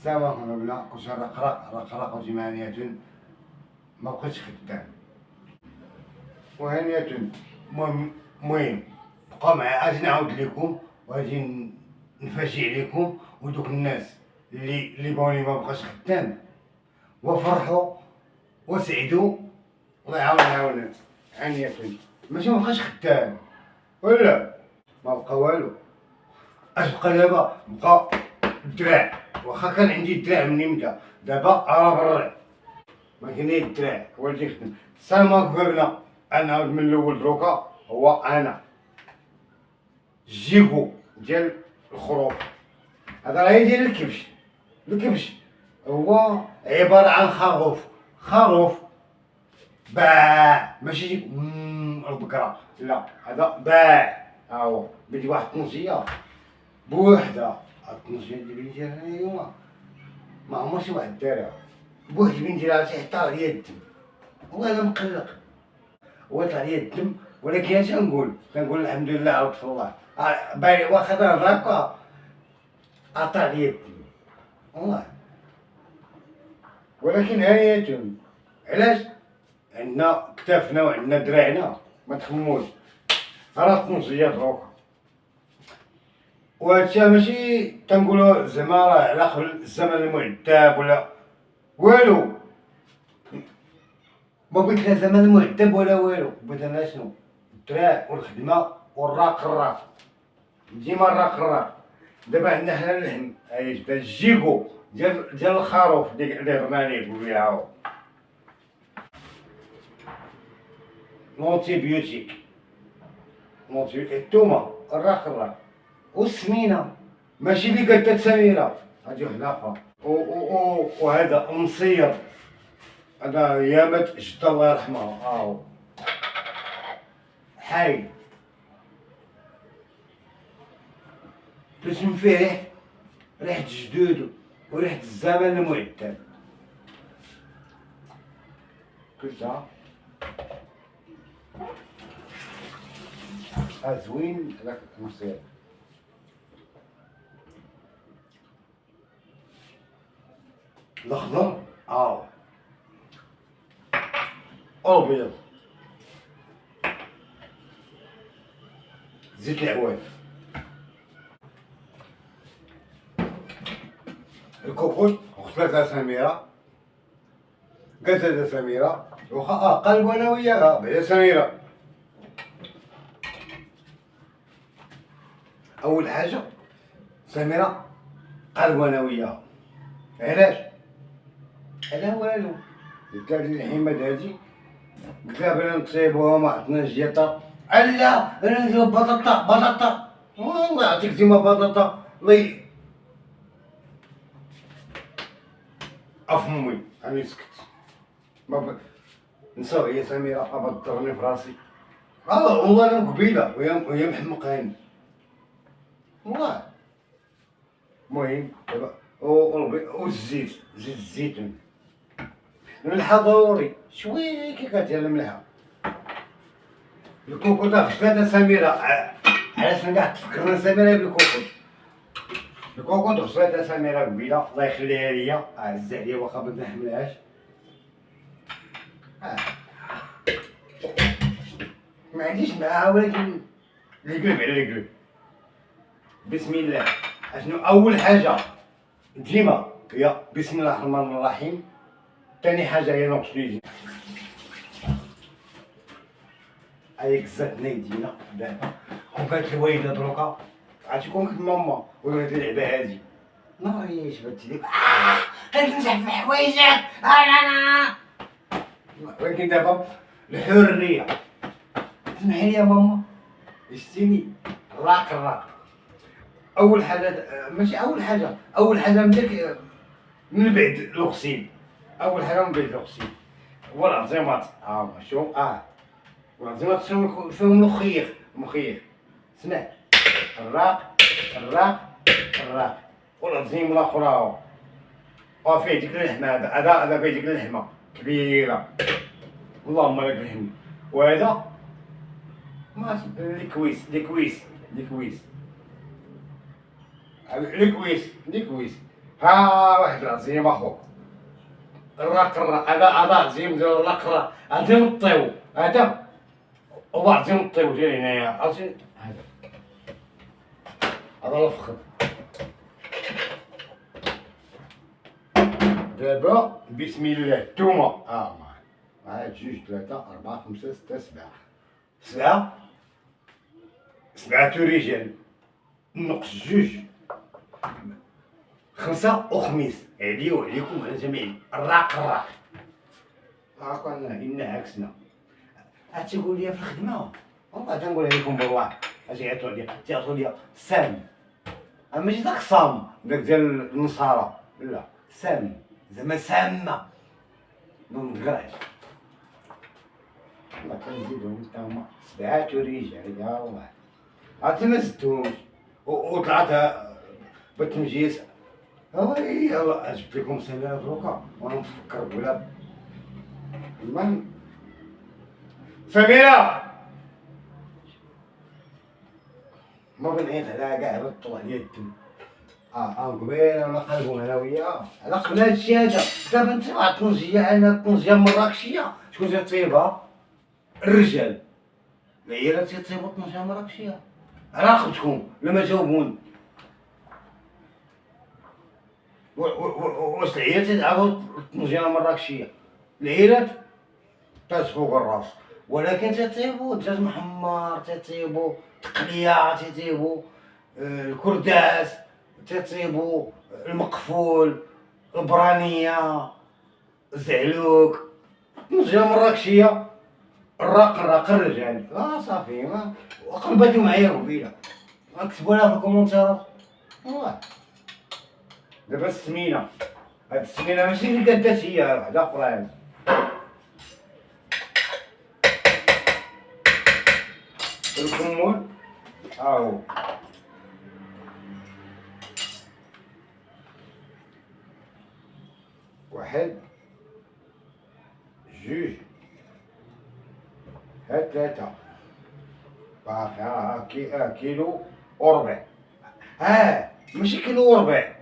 سوا بلا كلشي رقراق وجمانية ما بقيتش خدام وهانية. المهم بقاو معايا، اجي نعاود لكم واجي نفاجئ لكم ودوك الناس اللي بغوني ما بقاش خدام وفرحوا وسعدوا. الله يعاون هانية ماشي ما بقاش خدام ولا ما بقى والو. اش بقى دابا؟ بقى الدراع، واخا كان عندي الدراع منين بدا، دابا راه برا ما كاين غير الدراع هو اللي يخدم. سلام قبلنا انا من الاول دروكا هو انا الجيكو ديال الخروف. هذا راه ديال الكبش. الكبش هو عباره عن خروف باع، ماشي يجيك البكره، لا هذا باع. ها هو بدي واحد الطنجيه بوحدها. الطنجيه اللي بنتي انا اليوم ما عمر شي واحد دارها بوحدي. بنتي راه تيحطها عليا الدم وانا مقلق وطلع لي الدم. ولكن اش كنقول الحمد لله على لطف الله. باين واخا نهضر هكا عطا لي الدم والله. ولكن هانية علاش؟ عندنا كتافنا وعندنا دراعنا ما تخموش. راه الطنجيه دروكا وهادشي ماشي كنقولو زعما راه على قبل الزمن المعتاب ولا والو. ما بغيت لا زمن المعتاب ولا والو. بغيت انا شنو؟ الدراع والخدمه والراق ديما الراق. دابا عندنا حنا اللحم، جبت الجيكو ديال الخروف اللي هضرنا عليه قبيله. هاهو لونتيبيوتيك الثومه الراق والسمينه ماشي اللي قالت سميره هادي وحده اخرى. وهذا المصير هذا يامة جدة الله يرحمها. هاهو حي تسمى فيه ريحة جدود وريحة الزمن المعتاد. كلتها زوين هذاك المصير. الاخضر والابيض زيت العواد. الكوكوط غسلتها سميرة قالت لها سميرة واخا قلب انا وياها بعدا سميرة. اول حاجة سميرة قلب انا وياها. علاش؟ على والو. قلت لها الحماد هادي، قلت لها بغينا نطيبوها ما عطناش جيطة. لا انا نديرو بطاطا والله يعطيك ديما بطاطا. الله افمي راني سكت ما نساو هي سميرة ابضرني في راسي. والله انا قبيله وهي محمقاني والله. المهم دابا والزيت زيت الزيتون الملحة ضروري شويه كي كدير الملحة. الكوكوط غسلتها سميرة علاش من قاعد تفكرنا سميرة بالكوكوط. الكوكوط غسلتها سميرة قبيله الله يخليها ليا عز عليا واخا ما نحملهاش. ما عنديش معاها ولكن القلب على القلب. بسم الله. اشنو اول حاجه ديما هي بسم الله الرحمن الرحيم. ثاني حاجه هي نغسل يدينا. هاي كزاتنا يدينا دابا. كون كانت الوالده دروكا عرفتي كون كنت ماما ولا هاد اللعبه هادي نهار هي جبدت لي كنمسح في حوايجك انا. ولكن دابا الحريه سمحي لي يا ماما شتيني الراق. اول حاجه ماشي اول حاجه من بعد الغسيل. اول حاجه من بعد الغسيل هو العزيمات. شو العزيمات فيهم المخيخ سمع الراق والعزيم الاخرى وفيه ديك اللحمه. هذا فيه ديك اللحمه كبيره اللهم لك الحمد. وهذا ما الكويس ها واحد العظيم اخو الرقرة هذا عظيم ديال الرقرة عظيم الطيو هذا هو عظيم الطيو ديال هنايا عرفتي هذا الفخذ دابا بسم الله التومة واحد جوج ثلاثة أربعة خمسة ستة سبعة رجال نقص جوج خمسة وخميس عليا وعليكم على جميع الراق هاكا إنا عكسنا تيقول لي في الخدمة والله تنقولها لكم بالله تيعطوا لي سام ماشي داك صام داك ديال النصارى لا سام زعما سامة منقرعش والله كنزيدهم حتى هما 7 رجال يا الله عرفتي ما زدتهمش وطلعت بالتمجيس يلا جبت لكم سلام دروكا وانا نفكر بولاد المهم سميرة ما بنعيط على كاع بطلع لي الدم قبيله ولا قلبهم انا وياه على قبل هادشي هذا دابا انت مع الطنجيه انا الطنجيه المراكشيه شكون تيطيبها الرجال العيالات تيطيبوا الطنجيه المراكشيه راقبتكم لما جاوبوني واش العيالات تيلعبوا الطنجيه المراكشيه العيالات طاز فوق الراس ولكن تيطيبوا دجاج محمر تيطيبوا تقليه تيطيبوا الكرداس تيطيبوا المقفول البرانيه الزعلوك الطنجيه المراكشيه الرق الرجال صافي ما وقلبتو معايا قبيله كتبوا لها في الكومونتيرات والله دابا السمينه هاد السمينه ماشي اللي قادات هي وحده اخرى هادي الكمون هو واحد جوج هاد ثلاثة باقي كيلو وربع ماشي كيلو وربع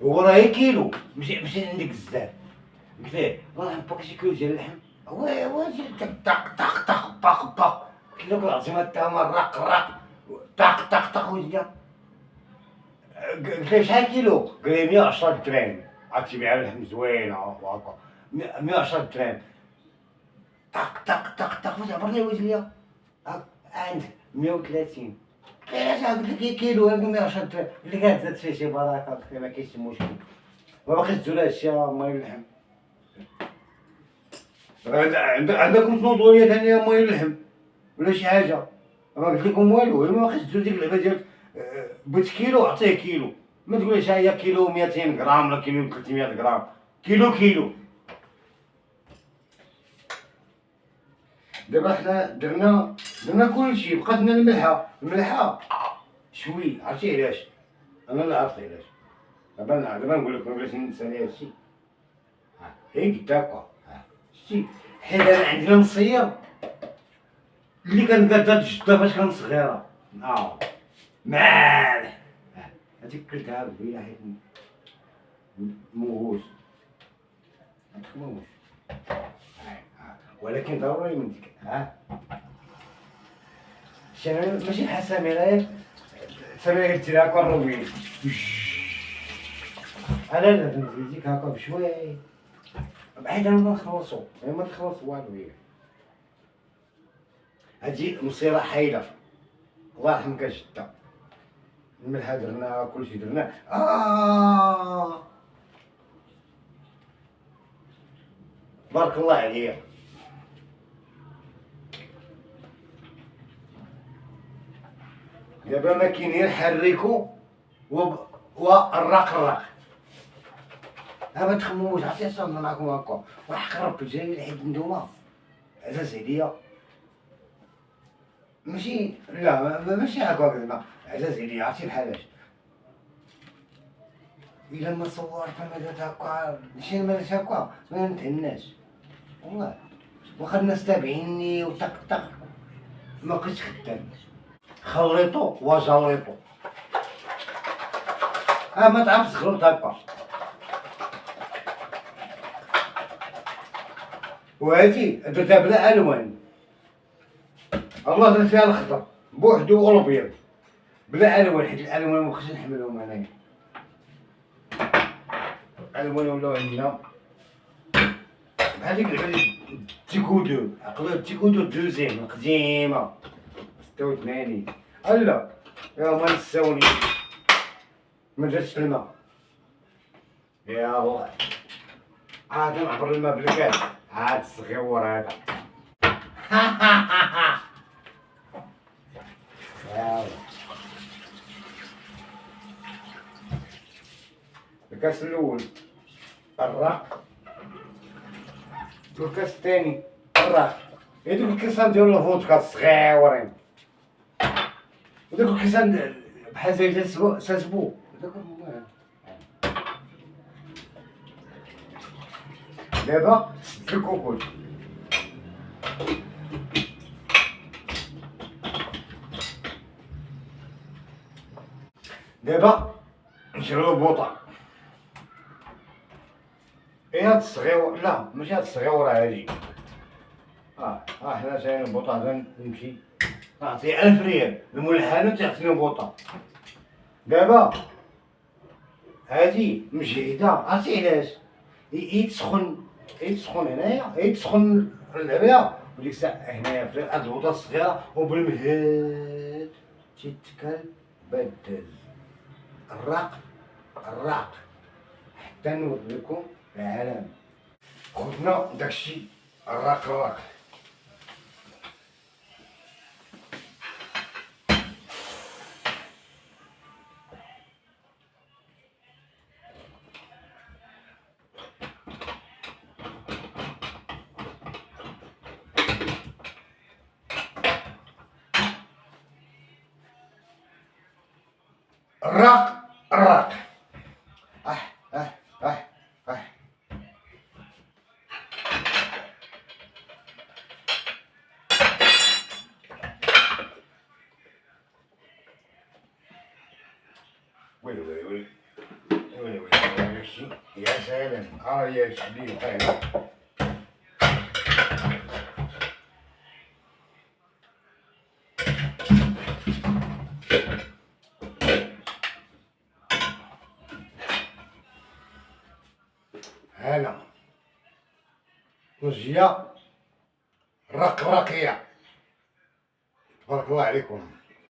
هو راهي كيلو ماشي عندك بزاف قلت ليه راه باقي شي كيلو ديال اللحم هو طق طق قلت لك العظيم التامة الرق طق وجدها قلت ليه شحال كيلو؟ قال لي 110 دراهم عاد تيبيع اللحم زوينة وهكا 110 دراهم طق وجبرني وجهي عندك 130 علاش قلت لك كيلو هذا 110 دراهم قلت لك زاد فيه شي بركة قلت لي ما كاينش شي مشكل ما باقيش تزول هادشي ماي اللحم عندكم تنوضوا لي ثاني ماي اللحم ولا شي حاجة ما قلت لكم والو ما باقيش تزول ديك اللعبة ديال بغيت كيلو عطيه كيلو ما تقوليش هي كيلو 200 غرام ولا كيلو 300 غرام كيلو دابا حنا درنا كلشي بقات لنا الملحه شوي عرفتي علاش انا لا عرفت علاش دابا نقول لك بلاش نسالي هادشي هي قداكا شتي حيت انا عندنا مصير اللي كنقادها الجده فاش كانت صغيره مالح هاديك كلتها قبيله حيت موهوس متخموش ولكن ضروري من ديك ماشي بحال سميرة قلت لها هاكا الروبين انا لا نزيدك هاكا بشوي بعيد انا نخلصو ما تخلص والو هي هادي مصيرة حايلة الله يرحمك جدة الملحة درنا كلشي درنا بارك الله عليا دابا ما كاين غير حريكو والرق ما تخمموش عرفتي اش نهضر معاكم هكا راح قرب الجاي العيد نتوما عزاز عليا ماشي لا ماشي هكا زعما عزاز عليا عرفتي بحالاش الا ما صورت ما درت هكا شي ما درت هكا ما نتهناش والله واخا الناس تابعيني وطق ما بقيتش خدام خليطو وجليطو ما تعرفش تخلط هكا. وهادي درتها بلا الوان، الله درت فيها الخضر بوحدو والابيض بلا الوان، حيت الالوان مابقاش نحملهم انايا. الالوان ولاو عندنا بحال ديك اللعبه ديال تيكودو، عقلوا تيكودو دوزيام القديمه 86. الا يا ما نساوني ما درتش الماء. يا الله عاد نعبر الماء بالكاس، عاد الصغيور هذا. يا الله الكاس الاول الراق، والكاس الثاني الراق. هادوك الكيسان ديال الفودكا الصغيورين، ودوك الكيسان بحال زي ساسبو هذاك هما. دابا سد الكوكوط، دابا نشريو بوطه. هاد الصغيور، لا ماشي هاد الصغيورة هادي. حنا شاريين بوطه هذا، نمشي نعطيه 1000 ريال لمول الحانوت يعطيني بوطه. دابا هادي مجهده، عرفتي علاش؟ يتسخن هنايا، يتسخن بها، وديك الساعة هنايا في هاد البوطه الصغيره وبالمهاد تيتكل الراق حتى نوريكم العالم. خدنا داكشي الراق. الراق اه اه اه اه ويلي ياكشي يا سلام. ياكشي ليه هاي. هلا طنجية رقراقية، تبارك الله عليكم.